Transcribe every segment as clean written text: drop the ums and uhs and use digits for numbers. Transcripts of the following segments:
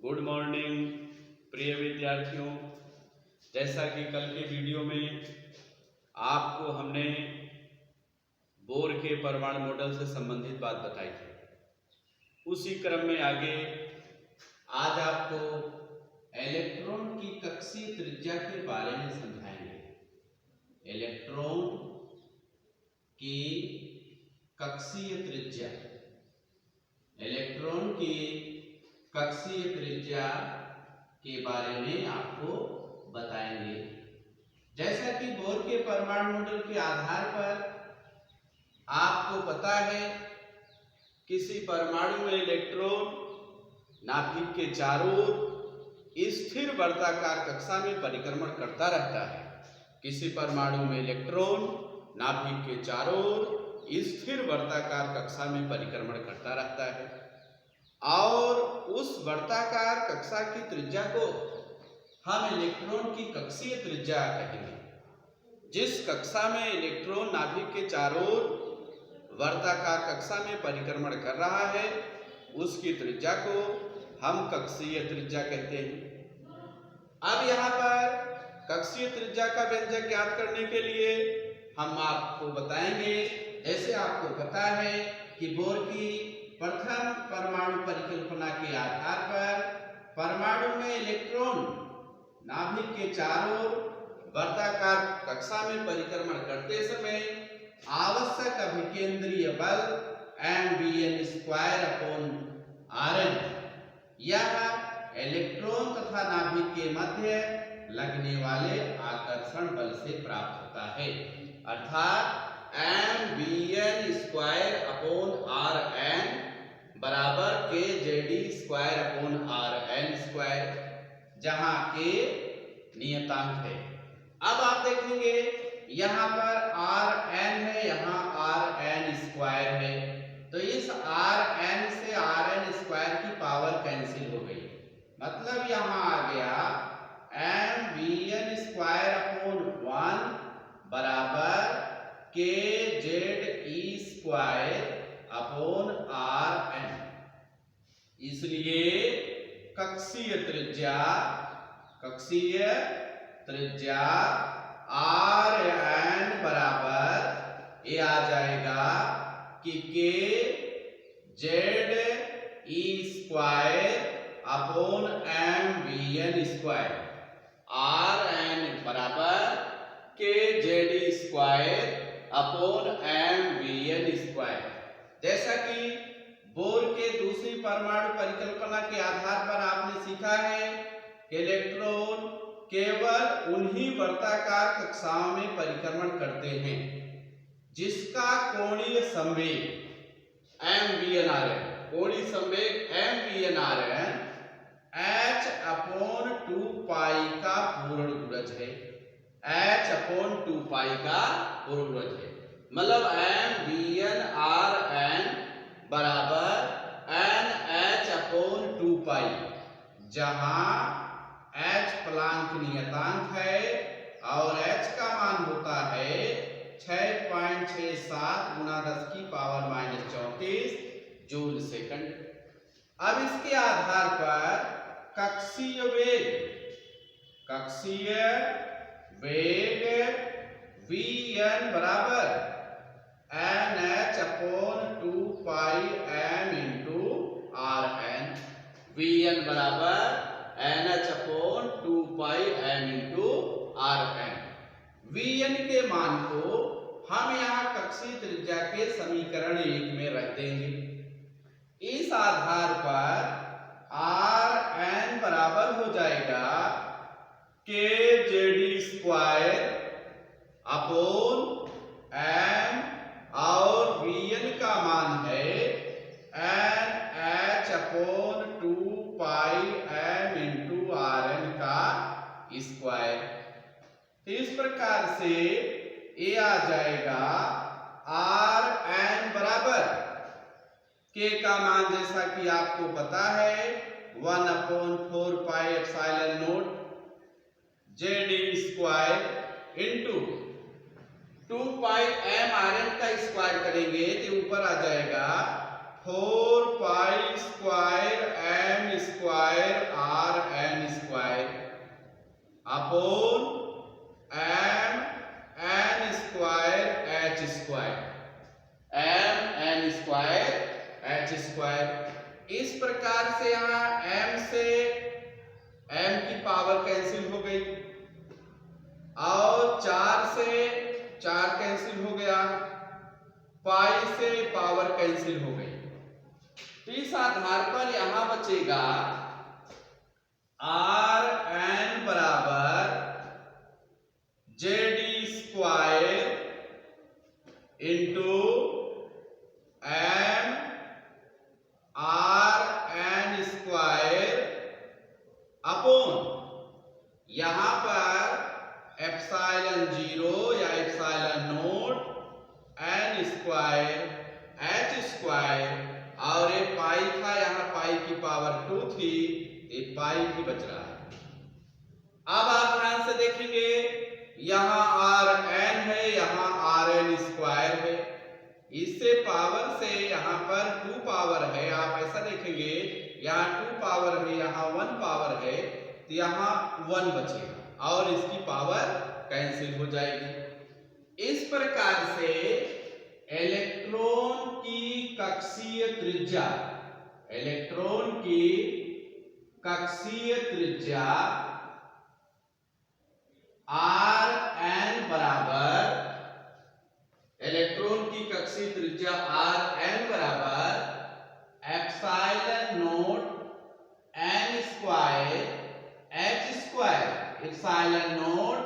Good morning प्रिय विद्यार्थियों। जैसा कि कल के वीडियो में आपको हमने बोर के परमाणु मॉडल से संबंधित बात बताई थी, उसी क्रम में आगे आज आपको इलेक्ट्रॉन की कक्षीय त्रिज्या के बारे में समझाएंगे। इलेक्ट्रॉन की कक्षीय त्रिज्या, इलेक्ट्रॉन की कक्षीय त्रिज्या के बारे में आपको बताएंगे। जैसा कि बोर के परमाणु मॉडल के आधार पर आपको पता है, किसी परमाणु में इलेक्ट्रॉन नाभिक के चारों ओर स्थिर वर्ताकार कक्षा में परिक्रमण करता रहता है। किसी परमाणु में इलेक्ट्रॉन नाभिक के चारों ओर स्थिर वर्ताकार कक्षा में परिक्रमण करता रहता है और उस वर्ताकार कक्षा की त्रिज्या को हम इलेक्ट्रॉन की कक्षीय त्रिज्या कहेंगे। जिस कक्षा में इलेक्ट्रॉन नाभिक के चारों ओर वर्ताकार कक्षा में परिक्रमण कर रहा है, उसकी त्रिज्या को हम कक्षीय त्रिज्या कहते हैं। अब यहाँ पर कक्षीय त्रिज्या का व्यंजक ज्ञात करने के लिए हम आपको बताएंगे। जैसे आपको पता है कि बोर की प्रथम परमाणु परिकल्पना के आधार पर परमाणु में इलेक्ट्रॉन नाभिक के चारों ओर वर्ताकार कक्षा में परिक्रमण करते समय आवश्यक अभिकेंद्रीय बल mv_n²/rn यह इलेक्ट्रॉन तथा नाभिक के मध्य लगने वाले आकर्षण बल से प्राप्त होता है। अर्थात mv_n² बराबर kZe²/rn², जहां के नियतांक है। अब आप देखेंगे यहाँ पर Rn है, यहाँ Rn² है, तो इस Rn से Rn² की पावर कैंसिल हो गई। मतलब यहाँ आ गया mv_n² बराबर kZe²/rn। इसलिए कक्षीय त्रिज्या Rn बराबर ये आ जाएगा कि kZe²/mvn²। Rn बराबर kZe²/mvn²। जैसा कि बोर के दूसरी परमाणु परिकल्पना के आधार पर आपने सीखा है कि इलेक्ट्रॉन केवल उन्हीं वर्ताकार कक्षाओं में परिक्रमण करते हैं जिसका कोणीय संवेग mvn/rn, कोणीय संवेग mvn/rn h/2π का पूर्ण गुणज है। h/2π का पूर्ण गुणज है। मतलब mvn/rn बराबर nh/2π, जहां h प्लांक नियतांक है और h का मान होता है 6.67 × 10⁻34 जूल सेकंड। अब इसके आधार पर कक्षीय वेग Vn बराबर nh/2πm×Rn, Vn बराबर nh/2πm×Rn। Vn के मान को हम यहाँ कक्षीय त्रिज्या के समीकरण 1 में रख देंगे। इस आधार पर Rn बराबर हो जाएगा kZe²/m और Vn का मान है nh/2πm×Rn का स्क्वायर। तो इस प्रकार से ये आ जाएगा Rn बराबर k का मान, जैसा कि आपको पता है 1/4πε0 Ze² इंटू 2πm/rn का स्क्वायर करेंगे तो ऊपर आ जाएगा 4π² m² square r n square upon m n square H square, m n square H square. इस प्रकार से यहाँ m से m की पावर कैंसिल हो गई और 4 से 4 कैंसिल हो गया, पाई से पावर कैंसिल हो गई। तो इस आधार पर यहां बचेगा आर एन बराबर z square into m r n square upon यहां पर एप्सिलॉन 0 या epsilon note N square H square, और ये पाई था, यहाँ पाई की पावर 2 थी, ये पाई भी बच रहा है। अब आप ध्यान से देखेंगे यहाँ आर एन है, यहाँ आर एन स्क्वायर है, इससे पावर से यहाँ पर 2 पावर है। आप ऐसा देखेंगे यहाँ 2 पावर है, यहाँ 1 पावर है, तो यहाँ 1 बचेगा और इसकी पावर कैंसिल हो जाएगी। इस प्रकार से इलेक्ट्रॉन की कक्षीय त्रिज्या, इलेक्ट्रॉन की कक्षीय त्रिज्या आर एन बराबर, इलेक्ट्रॉन की कक्षीय त्रिज्या आर एन बराबर epsilon note N square H square, epsilon note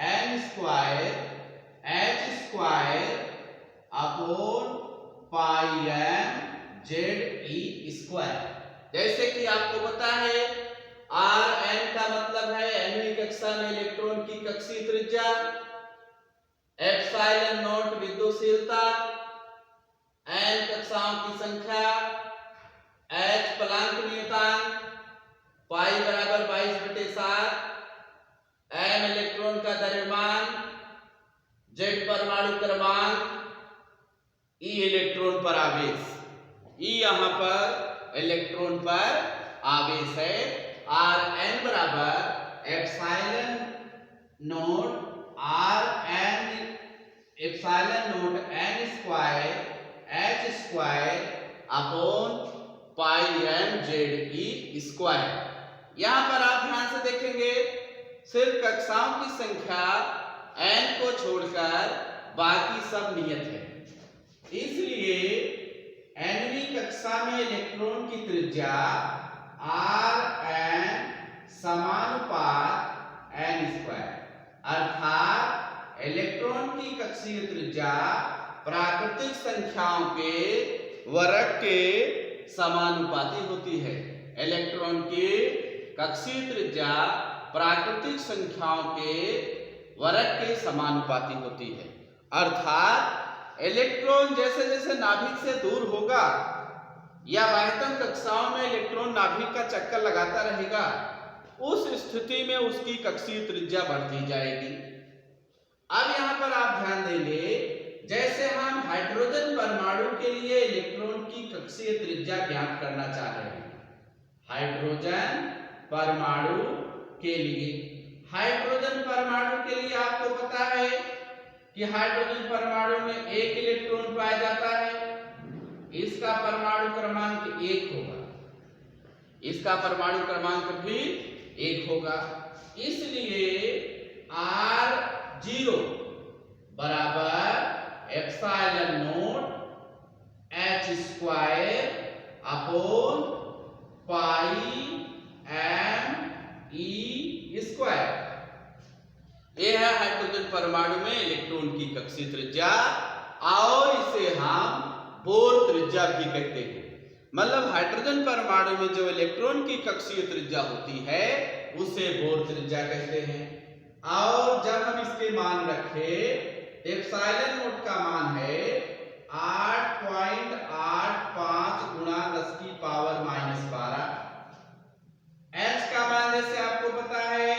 N square H square upon pi M Z ई स्क्वायर। जैसे कि आपको पता है आर एन का मतलब है nवीं कक्षा में इलेक्ट्रॉन की कक्षीय त्रिज्या, एप्सिलॉन नॉट विद्युतशीलता, एन कक्षाओं की संख्या, एच प्लांक नियतांक, पाई बराबर 22/7, एम इलेक्ट्रॉन का द्रव्यमान, जेड परमाणु क्रमांक, ई इलेक्ट्रॉन पर आवेश, ई यहां पर इलेक्ट्रॉन पर आवेश है। आर एन बराबर epsilon not r n, epsilon note N square H square upon pi M Z E square. यहां पर आप ध्यान से देखेंगे सिर्फ कक्षाओं की संख्या n को छोड़कर बाकी सब नियत है, इसलिए nवीं कक्षा में इलेक्ट्रॉन की त्रिज्या आर एन समानुपात n स्क्वायर, अर्थात इलेक्ट्रॉन की कक्षीय त्रिज्या प्राकृतिक संख्याओं के वर्ग के समानुपाती होती है। इलेक्ट्रॉन की कक्षीय त्रिज्या प्राकृतिक संख्याओं के वर्ग के समानुपाती होती है, अर्थात इलेक्ट्रॉन जैसे जैसे नाभिक से दूर होगा या बाह्यतम कक्षाओं में इलेक्ट्रॉन नाभिक का चक्कर लगाता रहेगा, उस स्थिति में उसकी कक्षीय त्रिज्या बढ़ती जाएगी। अब यहां पर आप ध्यान देंगे, जैसे हम हाइड्रोजन परमाणु के लिए इलेक्ट्रॉन की कक्षीय त्रिज्या ज्ञात करना चाह रहे हैं। हाइड्रोजन परमाणु के लिए, हाइड्रोजन परमाणु के लिए आपको पता है कि हाइड्रोजन परमाणु में एक इलेक्ट्रॉन पाया जाता है, इसका परमाणु क्रमांक 1 होगा, इसका परमाणु क्रमांक भी 1 होगा। इसलिए R0 बराबर epsilon not h square upon pi m e square. यह है हाइड्रोजन परमाणु में इलेक्ट्रॉन की कक्षीय त्रिज्या, और इसे हम बोर त्रिज्या भी कहते हैं। मतलब हाइड्रोजन परमाणु में जो इलेक्ट्रॉन की कक्षीय त्रिज्या होती है उसे बोर त्रिज्या कहते हैं। और जब हम इसके मान रखें, एप्सिलॉन नोट का मान है 8.85 गुणा 10 की पावर -12, एच का मान जैसे आपको पता है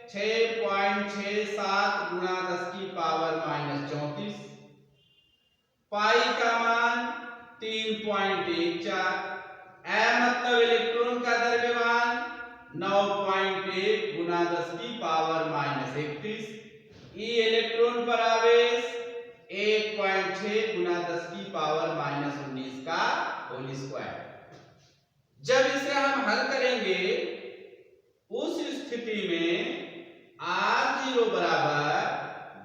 6.67 गुणा 10 की पावर -34, पाई का मान 3.14, एम मतलब इलेक्ट्रॉन का द्रव्यमान 9.1 गुना 10 की पावर -31। ई इलेक्ट्रॉन पर आवेश 1.6 गुना 10 की पावर -19 का होल स्क्वायर। जब इसे हम हल करेंगे उस स्थिति में R0 बराबर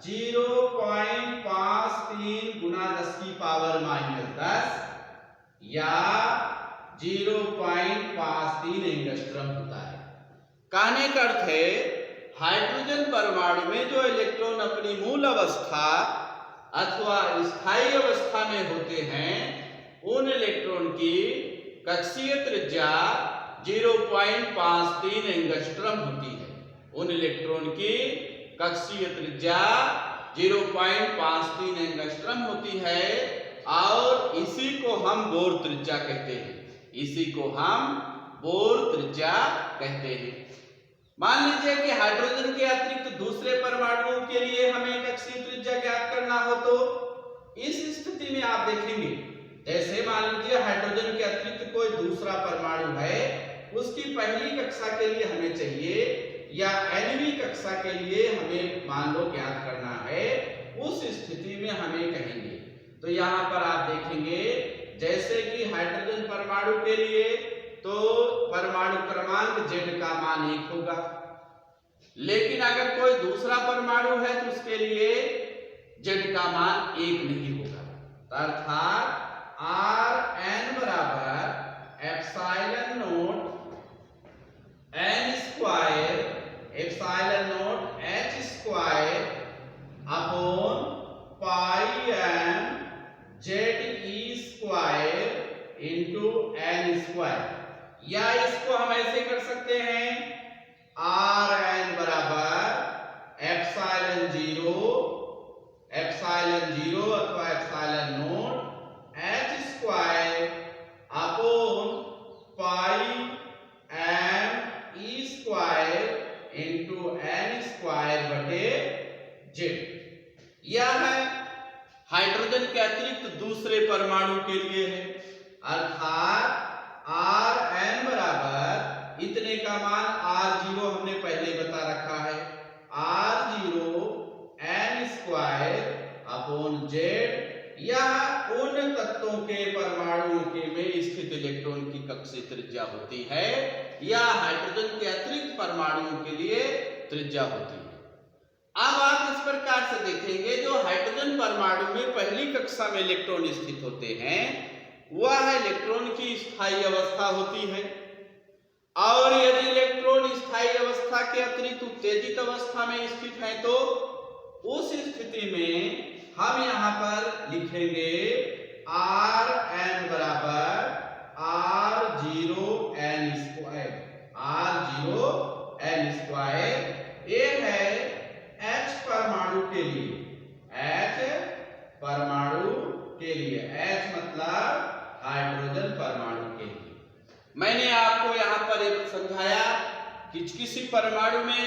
0.53 गुना 10 की पावर -10 या 0.53 एंगस्ट्रॉम होता है। कहने का अर्थ है हाइड्रोजन परमाणु में जो इलेक्ट्रॉन अपनी मूल अवस्था अथवा स्थायी अवस्था में होते हैं उन इलेक्ट्रॉन की कक्षीय त्रिज्या 0.53 एंगस्ट्रॉम होती है। उन इलेक्ट्रॉन की कक्षीय त्रिज्या 0.53 एंगस्ट्रॉम होती है और इसी को हम बोर त्रिज्या कहते हैं। इसी को हम बोर त्रिज्या कहते हैं। मान लीजिए कि हाइड्रोजन के अतिरिक्त दूसरे परमाणुओं के लिए हमें कक्षीय त्रिज्या ज्ञात करना हो तो इस स्थिति में आप देखेंगे जैसे मान लीजिए हाइड्रोजन के अतिरिक्त कोई दूसरा परमाणु है, उसकी पहली कक्षा के लिए हमें चाहिए या nवीं कक्षा के लिए हमें मान लो ज्ञात करना है, उस स्थिति में हमें कहेंगे। तो यहाँ पर आप देखेंगे जैसे कि हाइड्रोजन परमाणु के लिए तो परमाणु क्रमांक Z का मान 1 होगा, लेकिन अगर कोई दूसरा परमाणु है तो उसके लिए Z का मान 1 नहीं होगा। अर्थात Rn बराबर epsilon note n square epsilon note h square upon पाई m ZE square into n square. या इसको हम ऐसे कर सकते हैं Rn बराबर एप्सिलॉन 0 अथवा epsilon note h square upon पाई m e square into n square बटे z। यह है हाइड्रोजन के अतिरिक्त दूसरे परमाणु के लिए है। अर्थात Rn बराबर इतने का मान R0 हमने पहले बता रखा है, R0 n square upon z। यह उन तत्वों के परमाणुओं के में स्थित इलेक्ट्रॉन की कक्षीय त्रिज्या होती है या हाइड्रोजन के अतिरिक्त परमाणुओं के लिए त्रिज्या होती है। अब आप इस प्रकार से देखेंगे जो हाइड्रोजन परमाणु में पहली कक्षा में इलेक्ट्रॉन स्थित होते हैं वह इलेक्ट्रॉन की स्थायी अवस्था होती है, और यदि इलेक्ट्रॉन स्थायी अवस्था के अतिरिक्त उत्तेजित अवस्था में स्थित है तो उस स्थिति में हम यहाँ पर लिखेंगे Rn बराबर R0 n square. R0 n square एक है H परमाणु के लिए, H परमाणु के लिए, H मतलब हाइड्रोजन परमाणु के लिए। मैंने आपको यहाँ पर एक समझाया कि किसी परमाणु में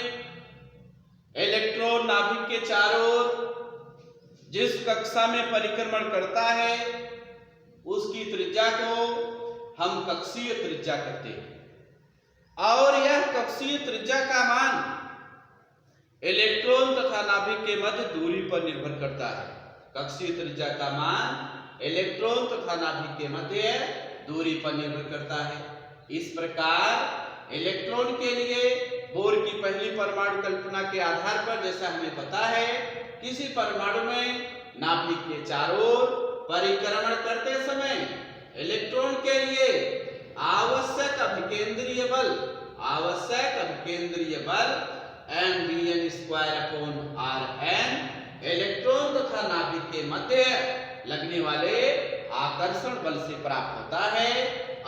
इलेक्ट्रॉन नाभिक के चारों ओर जिस कक्षा में परिक्रमण करता है उसकी त्रिज्या को हम कक्षीय त्रिज्या कहते हैं, और यह कक्षीय त्रिज्या का मान इलेक्ट्रॉन तथा नाभिक के मध्य दूरी पर निर्भर करता है। कक्षीय त्रिज्या का मान इलेक्ट्रॉन तथा नाभिक के मध्य दूरी पर निर्भर करता है। इस प्रकार इलेक्ट्रॉन के लिए बोर की पहली परमाणु कल्पना के आधार पर जैसा हमें पता है किसी परमाणु में नाभिक के चारों ओर परिक्रमण करते समय इलेक्ट्रॉन के लिए आवश्यक अभिकेंद्रीय बल mvn square upon Rn electron तथा नाभिक के मध्य लगने वाले आकर्षण बल से प्राप्त होता है,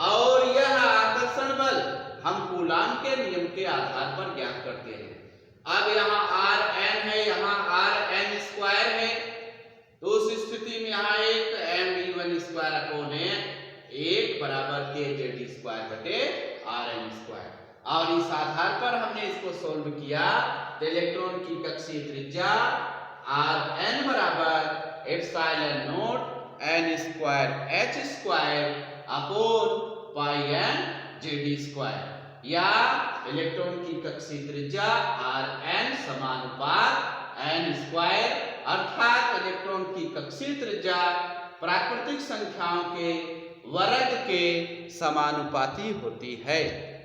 और यह आकर्षण बल हम कूलाम के नियम के आधार पर ज्ञात करते हैं। अब यहाँ Rn है, यहाँ Rn स्क्वायर है, तो उस स्थिति में यहाँ एक mv1 स्क्वायर अपॉन 1 बराबर kz स्क्वायर बटे Rn स्क्वायर, और इस आधार पर हमने इसको सोल्व किया तो इलेक्ट्रॉन की कक्षीय त्रिज्या Rn बराबर epsilon note n square h square upon पाई n z स्क्वायर, या इलेक्ट्रॉन की कक्षीय त्रिज्या Rn समानुपात n स्क्वायर, अर्थात इलेक्ट्रॉन की कक्षीय त्रिज्या प्राकृतिक संख्याओं के वर्ग के समानुपाती होती है।